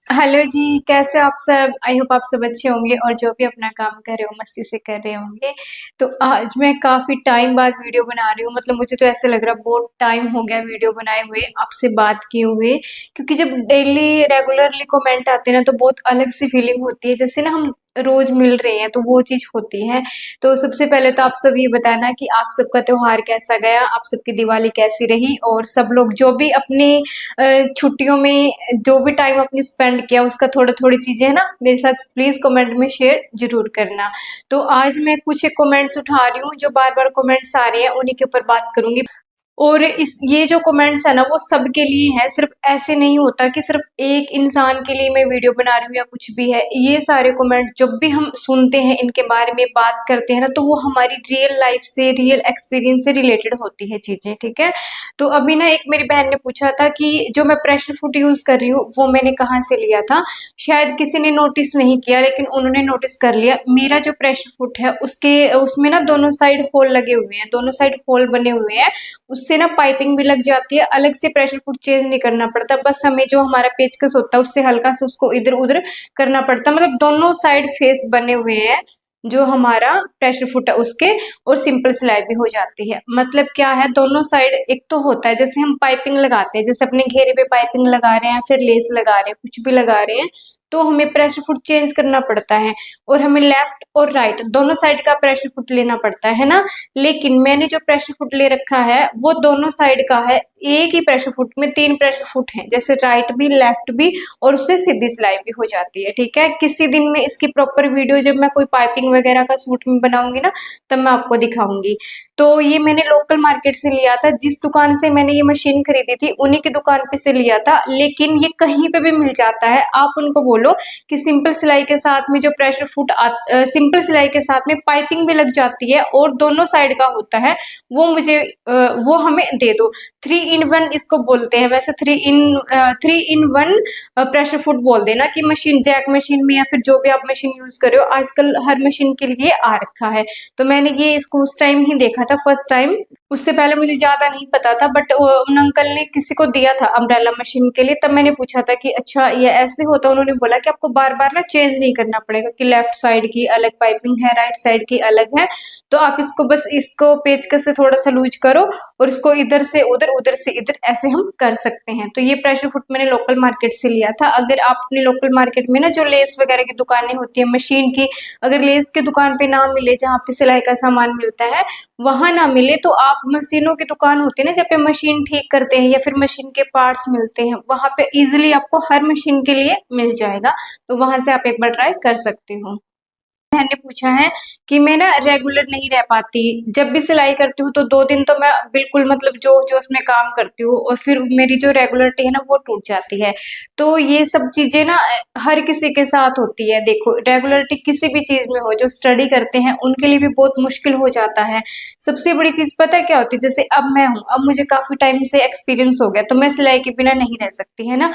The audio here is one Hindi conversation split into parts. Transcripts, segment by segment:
हेलो जी, कैसे हो आप सब? आई होप आप सब अच्छे होंगे और जो भी अपना काम कर रहे हो मस्ती से कर रहे होंगे। तो आज मैं काफ़ी टाइम बाद वीडियो बना रही हूँ। मतलब मुझे तो ऐसे लग रहा है बहुत टाइम हो गया वीडियो बनाए हुए, आपसे बात किए हुए। क्योंकि जब डेली रेगुलरली कमेंट आते हैं ना तो बहुत अलग सी फीलिंग होती है, जैसे ना हम रोज मिल रहे हैं, तो वो चीज़ होती है। तो सबसे पहले तो आप सब ये बताना कि आप सबका त्योहार कैसा गया, आप सबकी दिवाली कैसी रही, और सब लोग जो भी अपनी छुट्टियों में जो भी टाइम अपनी स्पेंड किया उसका थोड़ा थोड़ी चीजें है ना मेरे साथ प्लीज कमेंट में शेयर जरूर करना। तो आज मैं कुछ कमेंट्स उठा रही हूँ, जो बार बार कमेंट्स आ रहे हैं उन्हीं के ऊपर बात करूंगी। और इस ये जो कमेंट्स है ना वो सबके लिए है, सिर्फ ऐसे नहीं होता कि सिर्फ एक इंसान के लिए मैं वीडियो बना रही हूँ या कुछ भी है। ये सारे कमेंट जब भी हम सुनते हैं, इनके बारे में बात करते हैं ना, तो वो हमारी रियल लाइफ से, रियल एक्सपीरियंस से रिलेटेड होती है चीजें, ठीक है। तो अभी ना एक मेरी बहन ने पूछा था कि जो मैं प्रेशर फुट यूज कर रही हूँ वो मैंने कहाँ से लिया था। शायद किसी ने नोटिस नहीं किया, लेकिन उन्होंने नोटिस कर लिया। मेरा जो प्रेशर फुट है उसके उसमें ना दोनों साइड होल लगे हुए हैं, दोनों साइड होल बने हुए हैं। उससे ना पाइपिंग भी लग जाती है, अलग से प्रेशर फुट चेंज नहीं करना पड़ता। बस हमें जो हमारा पेचकस होता है उससे हल्का सा उसको इधर उधर करना पड़ता है। मतलब दोनों साइड फेस बने हुए हैं जो हमारा प्रेशर फुट है उसके, और सिंपल सिलाई भी हो जाती है। मतलब क्या है, दोनों साइड एक तो होता है जैसे हम पाइपिंग लगाते हैं, जैसे अपने घेरे पे पाइपिंग लगा रहे हैं, फिर लेस लगा रहे हैं, कुछ भी लगा रहे हैं, तो हमें प्रेशर फुट चेंज करना पड़ता है। और हमें लेफ्ट और राइट दोनों साइड का प्रेशर फुट लेना पड़ता है ना। लेकिन मैंने जो प्रेशर फुट ले रखा है वो दोनों साइड का है। एक ही प्रेशर फुट में 3 प्रेशर फुट हैं, जैसे राइट भी लेफ्ट भी, और उससे सीधी सिलाई भी हो जाती है, ठीक है। किसी दिन में इसकी प्रॉपर वीडियो जब मैं कोई पाइपिंग वगैरह का सूट में बनाऊंगी ना, तब मैं आपको दिखाऊंगी। तो ये मैंने लोकल मार्केट से लिया था, जिस दुकान से मैंने ये मशीन खरीदी थी उन्हीं की दुकान पे से लिया था। लेकिन ये कहीं पे भी मिल जाता है, आप उनको बोलो कि सिंपल सिलाई के साथ में जो प्रेशर फुट सिंपल सिलाई के साथ में पाइपिंग भी लग जाती है और दोनों साइड का होता है, वो मुझे वो हमें दे दो। 3 in 1 इसको बोलते हैं वैसे। 3 in 1 प्रेशर फुट बोल देना कि मशीन जैक मशीन में, या फिर जो भी आप मशीन यूज कर रहे हो, आजकल हर मशीन के लिए आ रखा है। तो मैंने ये इसको उस टाइम ही देखा था फर्स्ट टाइम, उससे पहले मुझे ज्यादा नहीं पता था। बट उन अंकल ने किसी को दिया था अम्ब्रेला मशीन के लिए, तब मैंने पूछा था कि अच्छा ये ऐसे होता। उन्होंने बोला कि आपको बार बार ना चेंज नहीं करना पड़ेगा, कि लेफ्ट साइड की अलग पाइपिंग है, राइट साइड की अलग है। तो आप इसको बस इसको पेचकस से थोड़ा सा लूज करो, और इसको इधर से उधर, उधर से इधर, ऐसे हम कर सकते हैं। तो ये प्रेशर फुट मैंने लोकल मार्केट से लिया था। अगर आप अपने लोकल मार्केट में ना जो लेस वगैरह की दुकानें होती है मशीन की, अगर लेस की दुकान पे ना मिले जहाँ पे सिलाई का सामान मिलता है, वहां ना मिले, तो आप मशीनों की दुकान होती है ना जब पे मशीन ठीक करते हैं या फिर मशीन के पार्ट्स मिलते हैं, वहां पे इजिली आपको हर मशीन के लिए मिल जाएगा। तो वहां से आप एक बार ट्राई कर सकते हो। बहन ने पूछा है कि मैं ना रेगुलर नहीं रह पाती, जब भी सिलाई करती हूँ तो 2 दिन तो मैं बिल्कुल मतलब जो जो उसमें काम करती हूँ, और फिर मेरी जो रेगुलरिटी है ना वो टूट जाती है। तो ये सब चीजें ना हर किसी के साथ होती है। देखो, रेगुलरिटी किसी भी चीज में हो, जो स्टडी करते हैं उनके लिए भी बहुत मुश्किल हो जाता है। सबसे बड़ी चीज पता है क्या होती है, जैसे अब मैं हूँ, अब मुझे काफी टाइम से एक्सपीरियंस हो गया, तो मैं सिलाई के बिना नहीं रह सकती, है ना।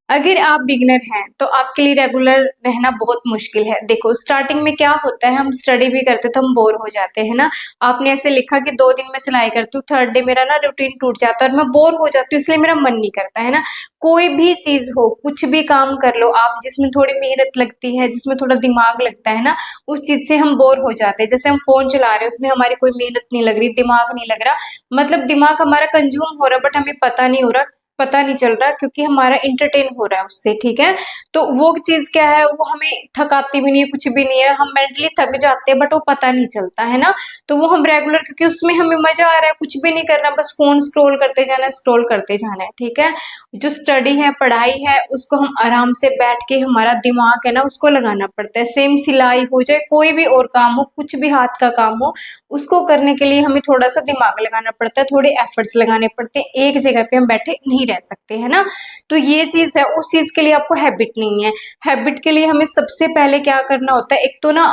अगर आप बिगिनर हैं तो आपके लिए रेगुलर रहना बहुत मुश्किल है। देखो, स्टार्टिंग में क्या होता है, हम स्टडी भी करते तो हम बोर हो जाते हैं ना। आपने ऐसे लिखा कि 2 दिन में सिलाई करती हूँ, थर्ड डे मेरा ना रूटीन टूट जाता है और मैं बोर हो जाती हूँ, इसलिए मेरा मन नहीं करता, है ना। कोई भी चीज हो, कुछ भी काम कर लो आप, जिसमें थोड़ी मेहनत लगती है, जिसमें थोड़ा दिमाग लगता है ना, उस चीज से हम बोर हो जाते हैं। जैसे हम फोन चला रहे हैं, उसमें हमारी कोई मेहनत नहीं लग रही, दिमाग नहीं लग रहा, मतलब दिमाग हमारा कंज्यूम हो रहा है, बट हमें पता नहीं हो रहा, पता नहीं चल रहा, क्योंकि हमारा इंटरटेन हो रहा है उससे, ठीक है। तो वो चीज क्या है, वो हमें थकाती भी नहीं है, कुछ भी नहीं है, हम मेंटली थक जाते हैं बट वो पता नहीं चलता, है ना। तो वो हम रेगुलर, क्योंकि उसमें हमें मजा आ रहा है, कुछ भी नहीं करना, बस फोन स्क्रॉल करते जाना है, स्क्रॉल करते जाना है, ठीक है। जो स्टडी है, पढ़ाई है, उसको हम आराम से बैठ के, हमारा दिमाग है ना उसको लगाना पड़ता है। सेम सिलाई हो जाए, कोई भी और काम हो, कुछ भी हाथ का काम हो, उसको करने के लिए हमें थोड़ा सा दिमाग लगाना पड़ता है, थोड़े एफर्ट्स लगाने पड़ते हैं। एक जगह पे हम बैठे नहीं रह सकते, है ना। तो ये चीज है, उस चीज के लिए आपको हैबिट नहीं है। हैबिट के लिए हमें सबसे पहले क्या करना होता है, एक तो ना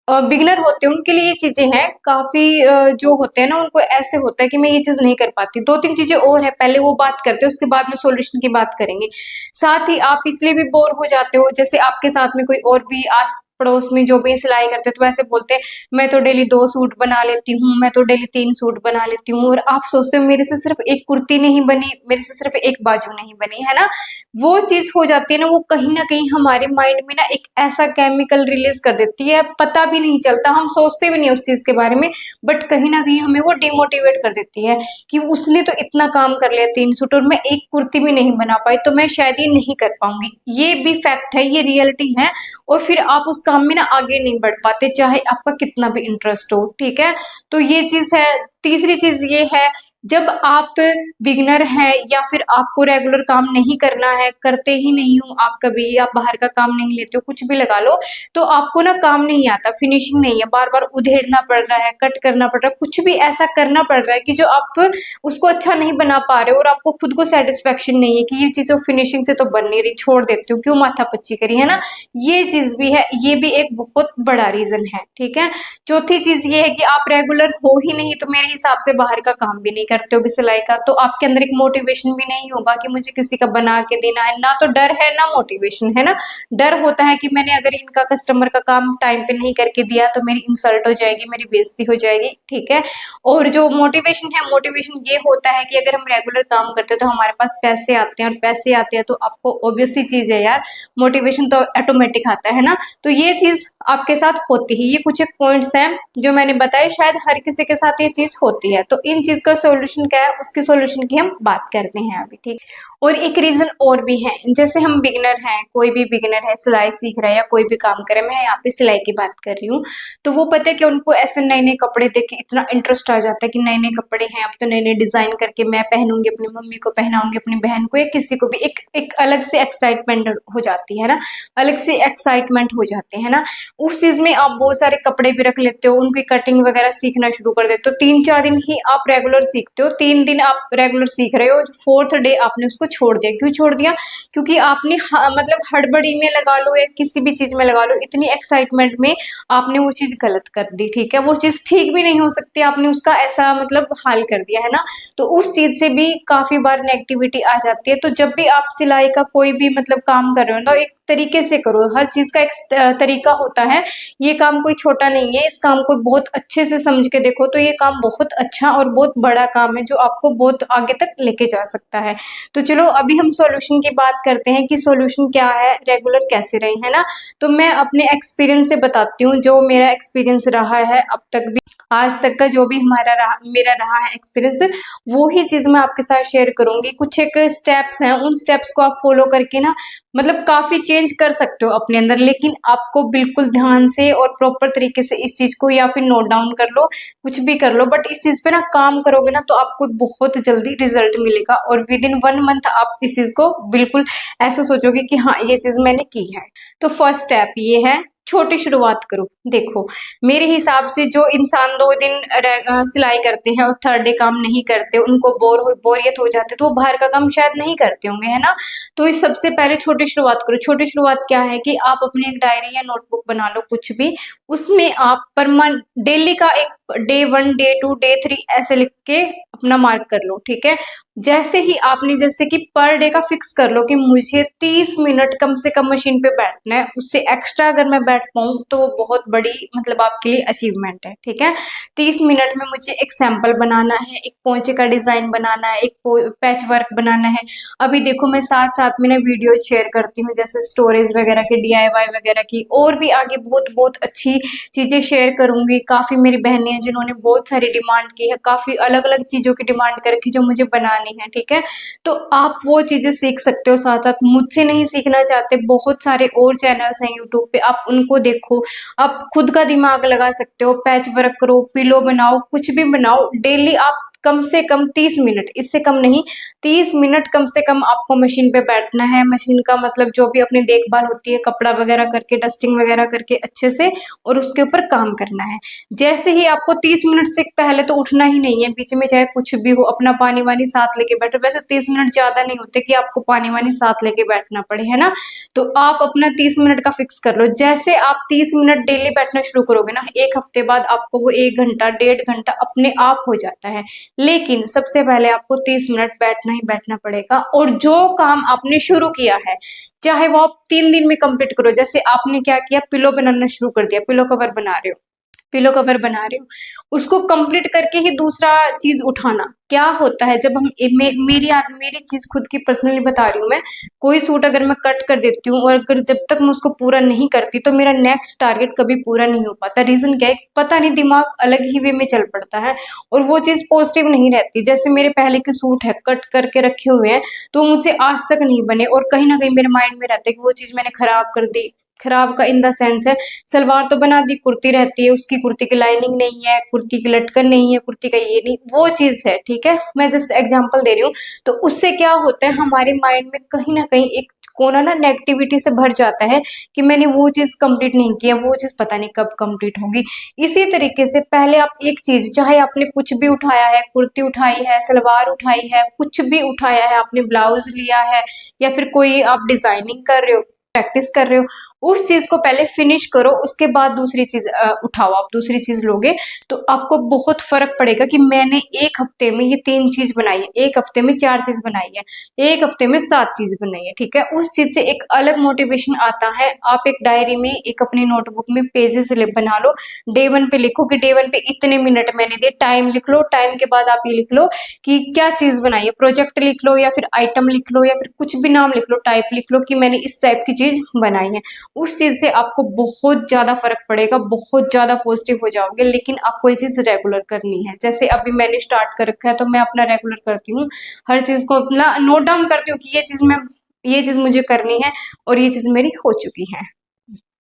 बिगिनर होते हैं उनके लिए ये चीजें हैं काफी, जो होते हैं ना उनको ऐसे होता है कि मैं ये चीज नहीं कर पाती। 2-3 चीजें और है, पहले वो बात करते हैं, उसके बाद में सॉल्यूशन की बात करेंगे। साथ ही आप इसलिए भी बोर हो जाते हो, जैसे आपके साथ में कोई और भी आस पड़ोस में जो भी सिलाई करते तो वैसे बोलते हैं मैं तो डेली 2 सूट बना लेती हूँ, मैं तो डेली 3 सूट बना लेती हूँ, और आप सोचते हो मेरे से सिर्फ एक कुर्ती नहीं बनी, मेरे से सिर्फ एक बाजू नहीं बनी, है ना। वो चीज हो जाती है ना, वो कहीं ना कहीं हमारे माइंड में ना एक ऐसा केमिकल रिलीज कर देती है, पता भी नहीं चलता, हम सोचते भी नहीं उस चीज के बारे में, बट कहीं ना कहीं हमें वो डिमोटिवेट कर देती है कि उसने तो इतना काम कर लिया 3 सूट और मैं एक कुर्ती भी नहीं बना पाई, तो मैं शायद ये नहीं कर पाऊंगी। ये भी फैक्ट है, ये रियलिटी है, और फिर आप उस काम में ना आगे नहीं बढ़ पाते, चाहे आपका कितना भी इंटरेस्ट हो, ठीक है। तो ये चीज है। तीसरी चीज ये है, जब आप बिगनर हैं या फिर आपको रेगुलर काम नहीं करना है, करते ही नहीं हो आप, कभी आप बाहर का काम नहीं लेते हो, कुछ भी लगा लो, तो आपको ना काम नहीं आता, फिनिशिंग नहीं है, बार बार उधेड़ना पड़ रहा है, कट करना पड़ रहा है, कुछ भी ऐसा करना पड़ रहा है कि जो आप उसको अच्छा नहीं बना पा रहे हो, और आपको खुद को सेटिस्फेक्शन नहीं है कि ये चीज फिनिशिंग से तो बन नहीं रही, छोड़ देती हूँ, क्यों माथा पच्ची करी, है ना। ये चीज भी है, ये भी एक बहुत बड़ा रीजन है, ठीक है। चौथी चीज ये है कि आप रेगुलर हो ही नहीं, तो मेरे हिसाब से बाहर का काम भी नहीं करते हो सिलाई का, तो आपके अंदर एक मोटिवेशन भी नहीं होगा कि मुझे किसी का बना के देना है, ना तो डर है ना मोटिवेशन, है ना। डर होता है कि मैंने अगर इनका कस्टमर का काम टाइम पे नहीं करके दिया तो मेरी इंसल्ट हो जाएगी, मेरी बेइज्जती हो जाएगी, ठीक है। और जो मोटिवेशन है, मोटिवेशन ये होता है कि अगर हम रेगुलर काम करते हैं तो हमारे पास पैसे आते हैं, और पैसे आते हैं तो आपको ऑब्वियस सी चीज है यार, मोटिवेशन तो ऑटोमेटिक आता है ना। तो ये चीज आपके साथ होती है। ये कुछ एक पॉइंट्स हैं जो मैंने बताए, शायद हर किसी के साथ ये चीज होती है। तो इन चीज का सॉल्यूशन क्या है, उसके सॉल्यूशन की हम बात करते हैं अभी, ठीक। और एक रीजन और भी है, जैसे हम बिगिनर हैं, कोई भी बिगिनर है, सिलाई सीख रहा है या कोई भी काम करे, मैं यहाँ पे सिलाई की बात कर रही हूँ, तो वो पता है कि उनको ऐसे नए नए कपड़े देख के इतना इंटरेस्ट आ जाता है कि नए नए कपड़े हैं, अब तो नए नए डिजाइन करके मैं पहनूंगी, अपनी मम्मी को पहनाऊंगी, अपनी बहन को, या किसी को भी, एक अलग से एक्साइटमेंट हो जाती है ना, अलग से एक्साइटमेंट हो जाते हैं ना। उस चीज में आप बहुत सारे कपड़े भी रख लेते हो, उनकी कटिंग वगैरह सीखना शुरू कर देते हो। 3-4 दिन ही आप रेगुलर सीखते हो, 3 दिन आप रेगुलर सीख रहे हो, 4th डे आपने उसको छोड़ दिया। क्यों छोड़ दिया? क्योंकि आपने मतलब हड़बड़ी में लगा लो या किसी भी चीज में लगा लो, इतनी एक्साइटमेंट में आपने वो चीज गलत कर दी, ठीक है। वो चीज ठीक भी नहीं हो सकती, आपने उसका ऐसा मतलब हाल कर दिया, है ना। तो उस चीज से भी काफी बार नेगेटिविटी आ जाती है। तो जब भी आप सिलाई का कोई भी मतलब काम कर रहे हो ना, एक तरीके से करो, हर चीज का एक तरीका होता है। ये काम कोई छोटा नहीं है, इस काम को बहुत अच्छे से समझ के देखो तो ये काम बहुत अच्छा और बहुत बड़ा काम है, जो आपको बहुत आगे तक लेके जा सकता है। तो चलो अभी हम सॉल्यूशन की बात करते हैं कि सॉल्यूशन क्या है, रेगुलर कैसे रहे, है ना। तो मैं अपने एक्सपीरियंस से बताती हूँ, जो मेरा एक्सपीरियंस रहा है अब तक भी, आज तक का जो भी मेरा रहा है एक्सपीरियंस, वो ही चीज मैं आपके साथ शेयर करूंगी। कुछ एक स्टेप्स हैं, उन स्टेप्स को आप फॉलो करके ना मतलब काफी चेंज कर सकते हो अपने अंदर, लेकिन आपको बिल्कुल ध्यान से और प्रॉपर तरीके से इस चीज को या फिर नोट डाउन कर लो, कुछ भी कर लो, बट इस चीज पे ना काम करोगे ना तो आपको बहुत जल्दी रिजल्ट मिलेगा, और विद इन 1 मंथ आप इस चीज को बिल्कुल ऐसा सोचोगे कि हाँ ये चीज मैंने की है। तो फर्स्ट स्टेप ये है, छोटी शुरुआत करो। देखो मेरे हिसाब से जो इंसान 2 दिन सिलाई करते हैं और 3rd डे काम नहीं करते, उनको बोरियत हो जाते, तो वो बाहर का काम शायद नहीं करते होंगे, है ना। तो इस सबसे पहले छोटी शुरुआत करो। छोटी शुरुआत क्या है कि आप अपनी एक डायरी या नोटबुक बना लो, कुछ भी, उसमें आप पर मंथ डेली का एक डे 1 डे 2 डे 3 ऐसे लिख के अपना मार्क कर लो, ठीक है। जैसे ही आपने जैसे कि पर डे का फिक्स कर लो कि मुझे 30 मिनट कम से कम मशीन पे बैठना है, उससे एक्स्ट्रा अगर मैं बैठ पाऊं तो वो बहुत बड़ी मतलब आपके लिए अचीवमेंट है, ठीक है। 30 मिनट में मुझे एक सैंपल बनाना है, एक पोंचे का डिजाइन बनाना है, एक पैच वर्क बनाना है। अभी देखो मैं साथ साथ में ना वीडियो शेयर करती हूँ, जैसे स्टोरेज वगैरह की, DIY वगैरह की, और भी आगे बहुत बहुत अच्छी चीजें शेयर करूंगी। काफी मेरी बहनें हैं जिन्होंने बहुत सारी डिमांड की है, काफी अलग अलग चीजों की डिमांड कर रखी जो मुझे बनानी है, ठीक है। तो आप वो चीजें सीख सकते हो साथ साथ। मुझसे नहीं सीखना चाहते, बहुत सारे और चैनल्स हैं यूट्यूब पे, आप उनको देखो, आप खुद का दिमाग लगा सकते हो, पैच वर्क करो, पिलो बनाओ, कुछ भी बनाओ, डेली आप कम से कम 30 मिनट, इससे कम नहीं, 30 मिनट कम से कम आपको मशीन पे बैठना है। मशीन का मतलब जो भी अपनी देखभाल होती है, कपड़ा वगैरह करके, डस्टिंग वगैरह करके अच्छे से, और उसके ऊपर काम करना है। जैसे ही आपको 30 मिनट से पहले तो उठना ही नहीं है, बीच में चाहे कुछ भी हो, अपना पानी वानी साथ लेके बैठो। वैसे 30 मिनट ज्यादा नहीं होते कि आपको पानी वानी साथ लेके बैठना पड़े, है ना। तो आप अपना 30 मिनट का फिक्स कर लो। जैसे आप 30 मिनट डेली बैठना शुरू करोगे ना, एक हफ्ते बाद आपको वो 1 घंटा 1.5 घंटा अपने आप हो जाता है। लेकिन सबसे पहले आपको 30 मिनट बैठना ही बैठना पड़ेगा। और जो काम आपने शुरू किया है, चाहे वो आप 3 दिन में कंप्लीट करो। जैसे आपने क्या किया, पिलो बनाना शुरू कर दिया, पिलो कवर बना रहे हो, पिलो कवर बना रहे हो, उसको कंप्लीट करके ही दूसरा चीज उठाना। क्या होता है जब हम मेरी चीज खुद की पर्सनली बता रही हूँ मैं, कोई सूट अगर मैं कट कर देती हूँ और अगर जब तक मैं उसको पूरा नहीं करती तो मेरा नेक्स्ट टारगेट कभी पूरा नहीं हो पाता। रीजन क्या है, पता नहीं, दिमाग अलग ही वे में चल पड़ता है और वो चीज पॉजिटिव नहीं रहती। जैसे मेरे पहले के सूट है कट करके रखे हुए हैं, तो मुझसे आज तक नहीं बने और कहीं ना कहीं मेरे माइंड में रहता है कि वो चीज मैंने खराब कर दी। खराब का इन द सेंस है, सलवार तो बना दी, कुर्ती रहती है, उसकी कुर्ती की लाइनिंग नहीं है, कुर्ती की लटकन नहीं है, कुर्ती का ये नहीं, वो चीज है। ठीक है, मैं जस्ट एग्जांपल दे रही हूँ। तो उससे क्या होता है, हमारे माइंड में कहीं ना कहीं एक कोना ना नेगेटिविटी से भर जाता है कि मैंने वो चीज कंप्लीट नहीं किया, वो चीज पता नहीं कब कंप्लीट होगी। इसी तरीके से पहले आप एक चीज, चाहे आपने कुछ भी उठाया है, कुर्ती उठाई है, सलवार उठाई है, कुछ भी उठाया है, आपने ब्लाउज लिया है या फिर कोई आप डिजाइनिंग कर रहे हो, प्रैक्टिस कर रहे हो, उस चीज को पहले फिनिश करो, उसके बाद दूसरी चीज उठाओ। आप दूसरी चीज लोगे तो आपको बहुत फर्क पड़ेगा कि मैंने एक हफ्ते में ये 3 चीज बनाई है, एक हफ्ते में 4 चीज बनाई है, एक हफ्ते में 7 चीज बनाई है। ठीक है, उस चीज से एक अलग मोटिवेशन आता है। आप एक डायरी में, एक अपनी नोटबुक में पेजेस बना लो, डे 1 पे लिखो कि डे 1 पे इतने मिनट मैंने दिए, टाइम लिख लो, टाइम के बाद आप ये लिख लो कि क्या चीज बनाई है, प्रोजेक्ट लिख लो या फिर आइटम लिख लो या फिर कुछ भी नाम लिख लो, टाइप लिख लो कि मैंने इस टाइप की चीज बनाई है। उस चीज से आपको बहुत ज्यादा फर्क पड़ेगा, बहुत ज्यादा पॉजिटिव हो जाओगे। लेकिन आपको ये चीज रेगुलर करनी है। जैसे अभी मैंने स्टार्ट कर रखा है तो मैं अपना रेगुलर करती हूँ, हर चीज को अपना नोट डाउन करती हूँ कि ये चीज मुझे करनी है और ये चीज मेरी हो चुकी है।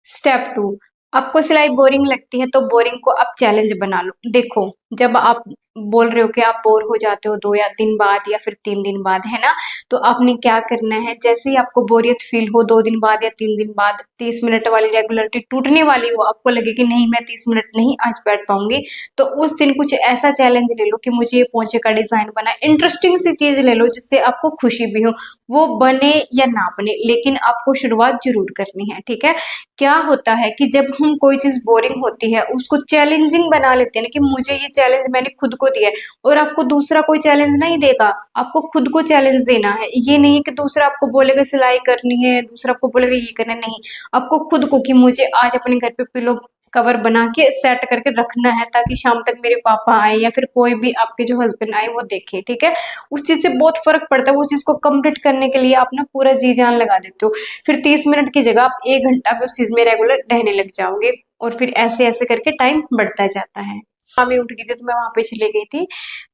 स्टेप 2, आपको सिलाई बोरिंग लगती है तो बोरिंग को आप चैलेंज बना लो। देखो, जब आप बोल रहे हो कि आप बोर हो जाते हो 2 दिन बाद या फिर 3 दिन बाद, है ना, तो आपने क्या करना है, जैसे ही आपको बोरियत फील हो 2 दिन बाद या 3 दिन बाद, 30 मिनट वाली रेगुलरिटी टूटने वाली हो, आपको लगे कि नहीं मैं 30 मिनट नहीं आज बैठ पाऊंगी, तो उस दिन कुछ ऐसा चैलेंज ले लो कि मुझे ये पोंचे का डिजाइन बना, इंटरेस्टिंग सी चीज ले लो जिससे आपको खुशी भी हो। वो बने या ना बने, लेकिन आपको शुरुआत जरूर करनी है। ठीक है, क्या होता है कि जब हम कोई चीज बोरिंग होती है उसको चैलेंजिंग बना लेते हैं ना, कि मुझे ये चैलेंज मैंने खुद को दिया है, और आपको दूसरा कोई चैलेंज नहीं देगा, आपको खुद को चैलेंज देना है। ये नहीं कि दूसरा आपको बोलेगा सिलाई करनी है, दूसरा आपको बोलेगा ये करना है, नहीं, आपको खुद को कि मुझे आज अपने घर पे पिलो कवर बना के सेट करके रखना है ताकि शाम तक मेरे पापा आए या फिर कोई भी आपके जो हस्बैंड आए वो देखे। ठीक है, उस चीज से बहुत फर्क पड़ता है। वो चीज को कंप्लीट करने के लिए आप ना पूरा जी जान लगा देते हो, फिर 30 मिनट की जगह आप 1 घंटा भी उस चीज में रेगुलर रहने लग जाओगे और फिर ऐसे ऐसे करके टाइम बढ़ता जाता है। हाँ, मैं उठ गई थी तो मैं वहां पे चले गई थी।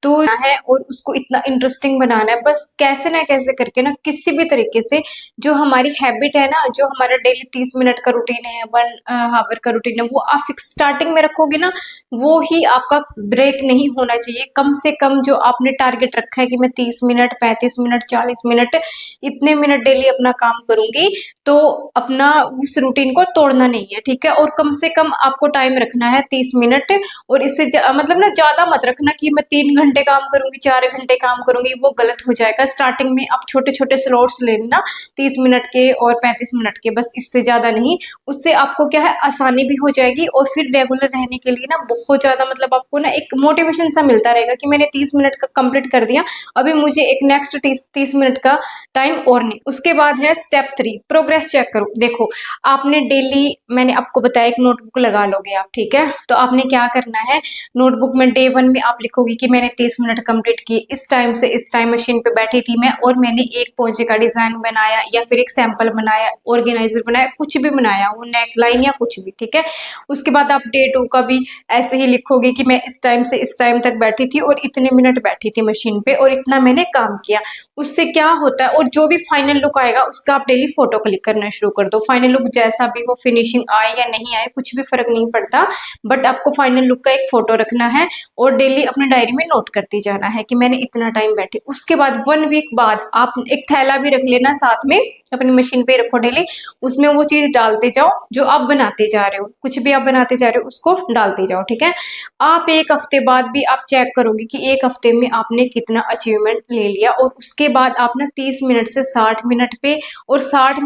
तो है, और उसको इतना इंटरेस्टिंग बनाना है, बस कैसे ना कैसे करके ना, किसी भी तरीके से जो हमारी हैबिट है ना, जो हमारा डेली 30 मिनट का रूटीन है, 1 आवर का रूटीन है, वो आप स्टार्टिंग में रखोगे ना, वो ही आपका ब्रेक नहीं होना चाहिए। कम से कम जो आपने टारगेट रखा है कि मैं 30 मिनट, 35 मिनट, 40 मिनट, इतने मिनट डेली अपना काम करूंगी, तो अपना उस रूटीन को तोड़ना नहीं है। ठीक है, और कम से कम आपको टाइम रखना है 30 मिनट, और इससे मतलब ना ज्यादा मत रखना कि मैं 3 घंटे काम करूंगी, 4 घंटे काम करूंगी, वो गलत हो जाएगा। स्टार्टिंग में आप छोटे छोटे स्लॉट्स ले लेना, 30 मिनट के और 35 मिनट के, बस इससे ज्यादा नहीं। उससे आपको क्या है, आसानी भी हो जाएगी और फिर रेगुलर रहने के लिए ना बहुत ज्यादा, मतलब आपको ना एक मोटिवेशन सा मिलता रहेगा कि मैंने 30 मिनट का कंप्लीट कर दिया, अभी मुझे एक नेक्स्ट 30 मिनट का टाइम और नहीं। उसके बाद है स्टेप 3, प्रोग्रेस चेक करो। देखो, आपने डेली, मैंने आपको बताया, एक नोटबुक लगा लोगे आप। ठीक है, तो आपने क्या करना है, नोटबुक में डे 1 में आप लिखोगे कि मैंने 30 मिनट कंप्लीट किए, इस टाइम से इस टाइम मशीन पे बैठी थी मैं, और मैंने एक पोंचे का डिजाइन बनाया या फिर एक सैंपल बनाया, ऑर्गेनाइजर बनाया, कुछ भी बनाया, वो नेक लाइन या कुछ भी। ठीक है, उसके बाद आप डे 2 का भी ऐसे ही लिखोगे कि मैं इस टाइम से इस टाइम तक बैठी थी और इतने मिनट बैठी थी मशीन पे और इतना मैंने काम किया। उससे क्या होता है, और जो भी फाइनल लुक आएगा उसका आप डेली फोटो क्लिक करना शुरू कर दो। फाइनल लुक जैसा भी हो, फिनिशिंग आए या नहीं आए, कुछ भी फर्क नहीं पड़ता, बट आपको फाइनल लुक का एक फोटो रखना है और डेली अपने डायरी में नोट करती जाना है कि मैंने इतना टाइम बैठी। उसके बाद 1 वीक बाद आप एक थैला भी रख लेना साथ में, अपनी मशीन पे रखो डेली, उसमें वो चीज डालते जाओ जो आप बनाते जा रहे हो, कुछ भी आप बनाते जा रहे हो उसको डालते जाओ। ठीक है, आप 1 हफ्ते बाद भी आप चेक करोगे कि 1 हफ्ते में आपने कितना अचीवमेंट ले लिया, और उसके बाद आप ना 30 मिनट से 60 मिनट पे, और 60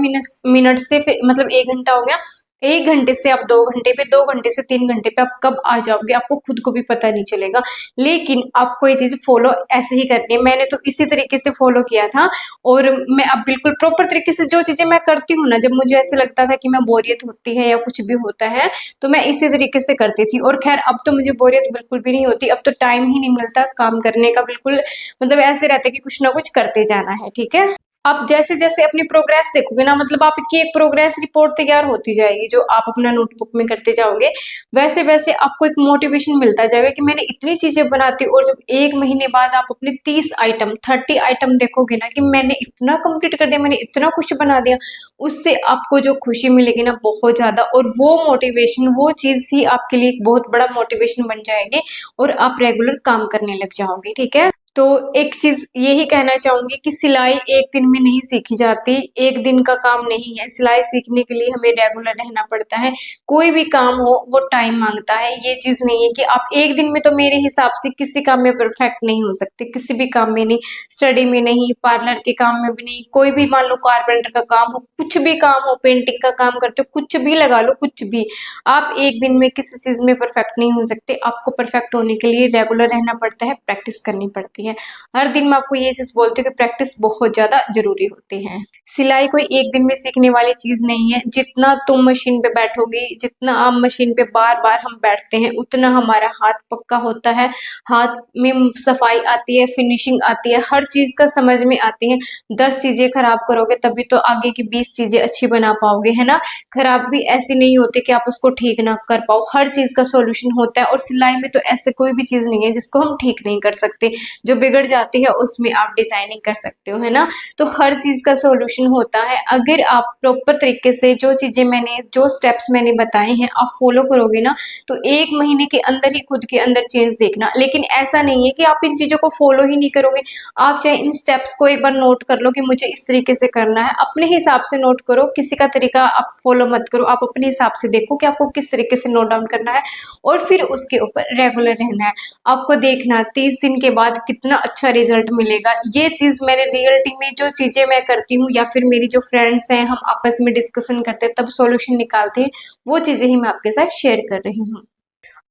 मिनट से फिर मतलब 1 घंटा हो गया, 1 घंटे से आप 2 घंटे पे, 2 घंटे से 3 घंटे पे आप कब आ जाओगे आपको खुद को भी पता नहीं चलेगा। लेकिन आपको ये चीज़ फ़ॉलो ऐसे ही करनी है। मैंने तो इसी तरीके से फ़ॉलो किया था और मैं अब बिल्कुल प्रॉपर तरीके से जो चीज़ें मैं करती हूँ ना, जब मुझे ऐसे लगता था कि मैं बोरियत होती है या कुछ भी होता है, तो मैं इसी तरीके से करती थी। और ख़ैर अब तो मुझे बोरियत बिल्कुल भी नहीं होती, अब तो टाइम ही नहीं मिलता काम करने का बिल्कुल, मतलब ऐसे रहता है कि कुछ ना कुछ करते जाना है, ठीक है? आप जैसे-जैसे अपनी प्रोग्रेस देखोगे ना, मतलब आपकी एक प्रोग्रेस रिपोर्ट तैयार होती जाएगी, जो आप अपना नोटबुक में करते जाओगे, वैसे-वैसे आपको एक मोटिवेशन मिलता जाएगा कि मैंने इतनी चीज़ें बनाती हूँ। और जब 1 महीने बाद आप अपने 30 आइटम, 30 आइटम देखोगे ना कि मैंने इतना कंप्लीट कर दिया, मैंने इतना कुछ बना दिया, उससे आपको जो खुशी मिलेगी ना बहुत ज़्यादा, और वो मोटिवेशन, वो चीज़ ही आपके लिए एक बहुत बड़ा मोटिवेशन बन जाएगी और आप रेगुलर काम करने लग जाओगे, ठीक है? तो एक चीज़ यही कहना चाहूँगी कि सिलाई एक दिन में नहीं सीखी जाती, एक दिन का काम नहीं है। सिलाई सीखने के लिए हमें रेगुलर रहना पड़ता है। कोई भी काम हो वो टाइम माँगता है। ये चीज़ नहीं है कि आप एक दिन में, तो मेरे हिसाब से किसी काम में परफेक्ट नहीं हो सकते, किसी भी काम में नहीं, स्टडी में नहीं, पार्लर के काम में भी नहीं, कोई भी मान लो कारपेंटर का काम हो, कुछ भी काम हो, पेंटिंग का काम करते हो, कुछ भी लगा लो, कुछ भी। आप एक दिन में किसी चीज़ में परफेक्ट नहीं हो सकते। आपको परफेक्ट होने के लिए रेगुलर रहना पड़ता है, प्रैक्टिस करनी पड़ती है। हर दिन मैं आपको ये चीज़ बोलती हूँ कि प्रैक्टिस बहुत ज़्यादा ज़रूरी होती है। सिलाई कोई एक दिन में सीखने वाली चीज़ नहीं है। जितना तुम मशीन पे बैठोगी, जितना आप मशीन पे बार-बार हम बैठते हैं, उतना हमारा हाथ पक्का होता है, हाथ में सफाई आती है, फिनिशिंग आती है, हर चीज़ का समझ में आती है। 10 चीज़ें खराब करोगे तभी तो आगे की 20 चीज़ें अच्छी बना पाओगे, है ना? खराब भी ऐसी नहीं होती कि आप उसको ठीक ना कर पाओ, हर चीज़ का सॉल्यूशन होता है। और सिलाई में तो ऐसे कोई भी चीज़ नहीं है जिसको हम ठीक नहीं कर सकते। जो बिगड़ जाती है उसमें आप डिजाइनिंग कर सकते हो, है ना? तो हर चीज का सॉल्यूशन होता है। अगर आप प्रॉपर तरीके से जो चीजें मैंने, जो स्टेप्स मैंने बताए हैं आप फॉलो करोगे ना, तो 1 महीने के अंदर ही खुद के अंदर चेंज देखना। लेकिन ऐसा नहीं है कि आप इन चीजों को फॉलो ही नहीं करोगे। आप चाहे इन स्टेप्स को एक बार नोट कर लो कि मुझे इस तरीके से करना है, अपने हिसाब से नोट करो, किसी का तरीका आप फॉलो मत करो। आप अपने हिसाब से देखो कि आपको किस तरीके से नोट डाउन करना है और फिर उसके ऊपर रेगुलर रहना है। आपको देखना 30 दिन के बाद कितना अच्छा रिजल्ट मिलेगा। ये चीज़ मैंने रियलिटी में, जो चीज़ें मैं करती हूँ या फिर मेरी जो फ्रेंड्स हैं, हम आपस में डिस्कशन करते हैं तब सॉल्यूशन निकालते हैं, वो चीज़ें ही मैं आपके साथ शेयर कर रही हूँ।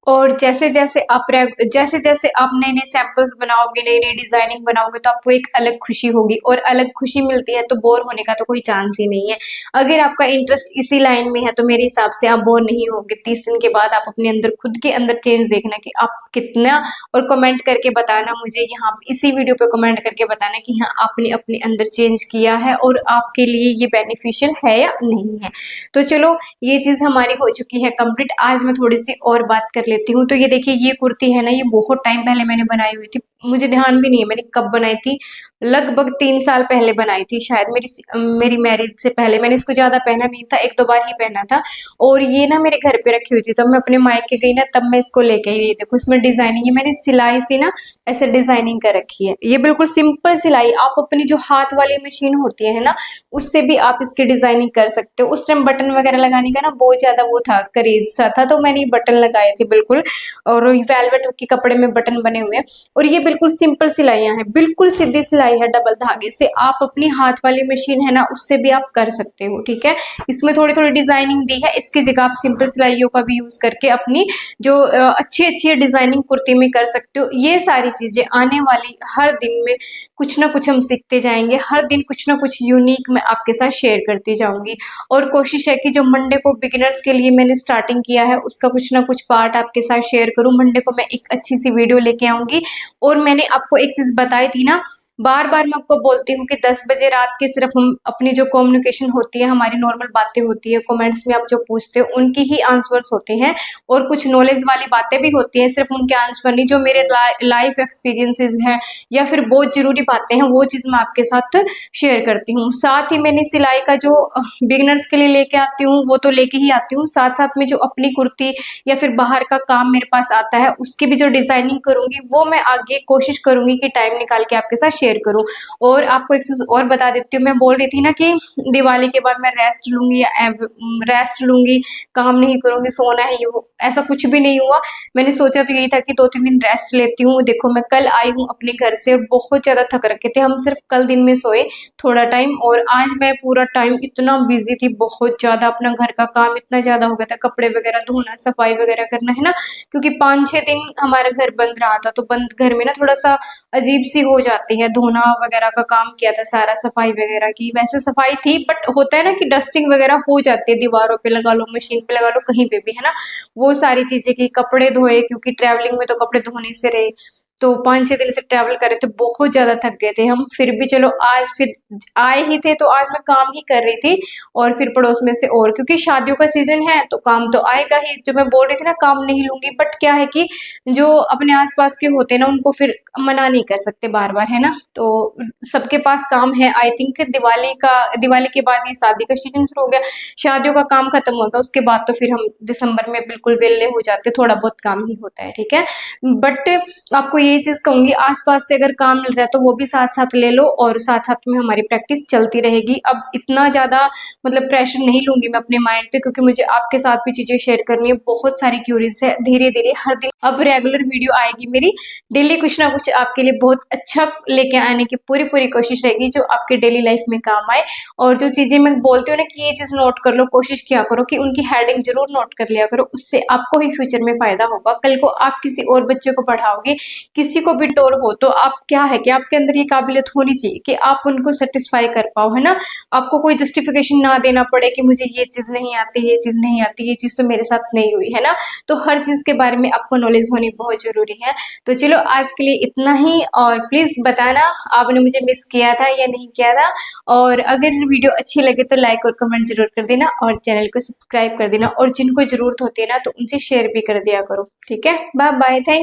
और जैसे-जैसे आप नए-नए सैंपल्स बनाओगे, नई-नई डिज़ाइनिंग बनाओगे, तो आपको एक अलग खुशी होगी, और अलग खुशी मिलती है तो बोर होने का तो कोई चांस ही नहीं है। अगर आपका इंटरेस्ट इसी लाइन में है तो मेरे हिसाब से आप बोर नहीं होगे। 30 दिन के बाद आप अपने अंदर, खुद के अंदर चेंज देखना कि आप कितना, और कमेंट करके बताना मुझे, यहाँ इसी वीडियो पे कमेंट करके बताना कि हाँ, आपने अपने अंदर चेंज किया है और आपके लिए ये बेनिफिशियल है या नहीं है। तो चलो, ये चीज़ हमारी हो चुकी है कंप्लीट। आज मैं थोड़ी-सी और बात कर लेती हूँ। तो ये देखिए, ये कुर्ती है ना, ये बहुत टाइम पहले मैंने बनाई हुई थी। मुझे ध्यान भी नहीं है मैंने कब बनाई थी। लगभग 3 साल पहले बनाई थी शायद, मेरी मैरिज से पहले। मैंने इसको ज़्यादा पहना नहीं था, 1-2 बार ही पहना था। और ये ना मेरे घर पे रखी हुई थी, तब मैं अपने मायके गई ना, तब मैं इसको लेके आई। ये देखो, इसमें डिज़ाइनिंग है, मैंने सिलाई से ना ऐसे डिज़ाइनिंग कर रखी है। ये बिल्कुल सिंपल सिलाई, आप अपनी जो हाथ वाली मशीन होती है ना, उससे भी आप इसकी डिज़ाइनिंग कर सकते हो। उस टाइम बटन वगैरह लगाने का ना बहुत ज़्यादा वो था, क्रेज़ सा था, तो मैंने ये बटन लगाए थे बिल्कुल। और वेलवेट के कपड़े में बटन बने हुए हैं। और ये बिल्कुल सिंपल सिलाइयाँ हैं, बिल्कुल सीधी सिलाई है डबल धागे से। आप अपनी हाथ वाली मशीन है ना, उससे भी आप कर सकते हो, ठीक है? इसमें थोड़ी-थोड़ी डिज़ाइनिंग दी है, इसकी जगह आप सिंपल सिलाइयों का भी यूज़ करके अपनी जो अच्छी-अच्छी डिज़ाइनिंग कुर्ती में कर सकते हो। ये सारी चीज़ें आने वाली हर दिन में कुछ ना कुछ हम सीखते जाएँगे, हर दिन कुछ ना कुछ यूनिक मैं आपके साथ शेयर करती जाऊँगी। और कोशिश है कि जो मंडे को बिगिनर्स के लिए मैंने स्टार्टिंग किया है, उसका कुछ ना कुछ पार्ट आपके साथ शेयर करूँ। मंडे को मैं एक अच्छी सी वीडियो लेके आऊँगी। और मैंने आपको एक चीज़ बताई थी ना, बार-बार मैं आपको बोलती हूँ कि 10 बजे रात के सिर्फ हम अपनी जो कम्युनिकेशन होती है, हमारी नॉर्मल बातें होती है, कमेंट्स में आप जो पूछते हो उनकी ही आंसर्स होते हैं। और कुछ नॉलेज वाली बातें भी होती हैं, सिर्फ उनके आंसर नहीं, जो मेरे लाइफ एक्सपीरियंसेस हैं या फिर बहुत ज़रूरी बातें हैं, वो चीज़ मैं आपके साथ शेयर करती हूँ। साथ ही मैंने सिलाई का जो बिगिनर्स के लिए लेके आती हूँ, वो तो लेके ही आती हूँ। साथ-साथ में जो अपनी कुर्ती या फिर बाहर का काम मेरे पास आता है, उसकी भी जो डिज़ाइनिंग करूँगी, वो मैं आगे कोशिश करूँगी कि टाइम निकाल के आपके साथ शेयर शेयर करूँ। और आपको एक चीज़ और बता देती हूँ, मैं बोल रही थी ना कि दिवाली के बाद मैं रेस्ट लूँगी या रेस्ट लूँगी, काम नहीं करूँगी, सोना है, ये वो, ऐसा कुछ भी नहीं हुआ। मैंने सोचा तो यही था कि 2-3 दिन रेस्ट लेती हूँ। देखो मैं कल आई हूँ अपने घर से, बहुत ज़्यादा थक रखे थे हम, सिर्फ कल दिन में सोए थोड़ा टाइम, और आज मैं पूरा टाइम इतना बिजी थी, बहुत ज़्यादा अपना घर का काम इतना ज़्यादा हो गया था, कपड़े वगैरह धोना, सफाई वगैरह करना है ना, क्योंकि 5-6 दिन हमारा घर बंद रहा था, तो बंद घर में ना थोड़ा सा अजीब सी हो जाती है। धोना वगैरह का काम किया था सारा, सफाई वगैरह की, वैसे सफाई थी बट होता है ना कि डस्टिंग वगैरह हो जाती है, दीवारों पे लगा लो, मशीन पे लगा लो, कहीं पे भी, है ना, वो सारी चीजें की। कपड़े धोए क्योंकि ट्रैवलिंग में तो कपड़े धोने से रहे, तो 5-6 दिन से ट्रैवल करे तो बहुत ज्यादा थक गए थे हम। फिर भी चलो आज फिर आए ही थे, तो आज मैं काम ही कर रही थी, और फिर पड़ोस में से, और क्योंकि शादियों का सीजन है तो काम तो आएगा ही। जो मैं बोल रही थी ना काम नहीं लूंगी, बट क्या है कि जो अपने आसपास के होते हैं ना, उनको फिर मना नहीं कर सकते बार बार, है ना, तो सबके पास काम है। आई थिंक दिवाली के बाद ये शादी का सीजन शुरू हो गया, शादियों का काम खत्म होगा, उसके बाद तो फिर हम दिसंबर में बिल्कुल वेले हो जाते, थोड़ा बहुत काम ही होता है, ठीक है। बट आपको ये चीज कहूंगी, आसपास से अगर काम मिल रहा है तो वो भी साथ साथ ले लो, और साथ साथ में हमारी प्रैक्टिस चलती रहेगी। अब इतना ज्यादा मतलब प्रेशर नहीं लूंगी मैं अपने माइंड पे, क्योंकि मुझे आपके साथ भी चीजें शेयर करनी है, बहुत सारी क्यूरीज है। धीरे धीरे हर दिन अब रेगुलर वीडियो आएगी मेरी, डेली कुछ ना कुछ आपके लिए बहुत अच्छा लेके आने की पूरी पूरी कोशिश रहेगी, जो आपके डेली लाइफ में काम आए। और जो चीजें मैं बोलती हूँ ना कि ये चीज नोट कर लो, कोशिश किया करो कि उनकी हेडिंग जरूर नोट कर लिया करो, उससे आपको ही फ्यूचर में फायदा होगा। कल को आप किसी और बच्चे को पढ़ाओगे, किसी को भी टोर हो, तो आप क्या है कि आपके अंदर ये काबिलियत होनी चाहिए कि आप उनको सेटिस्फाई कर पाओ, है ना। आपको कोई जस्टिफिकेशन ना देना पड़े कि मुझे ये चीज नहीं आती, ये चीज नहीं आती, ये चीज तो मेरे साथ नहीं हुई, है ना। तो हर चीज के बारे में आपको नॉलेज होनी बहुत जरूरी है। तो चलो आज के लिए इतना ही, और प्लीज बताना आपने मुझे मिस किया था या नहीं किया था, और अगर वीडियो अच्छी लगे तो लाइक और कमेंट जरूर कर देना, और चैनल को सब्सक्राइब कर देना, और जिनको जरूरत होती है ना तो उनसे शेयर भी कर दिया करो, ठीक है। Bye bye, thank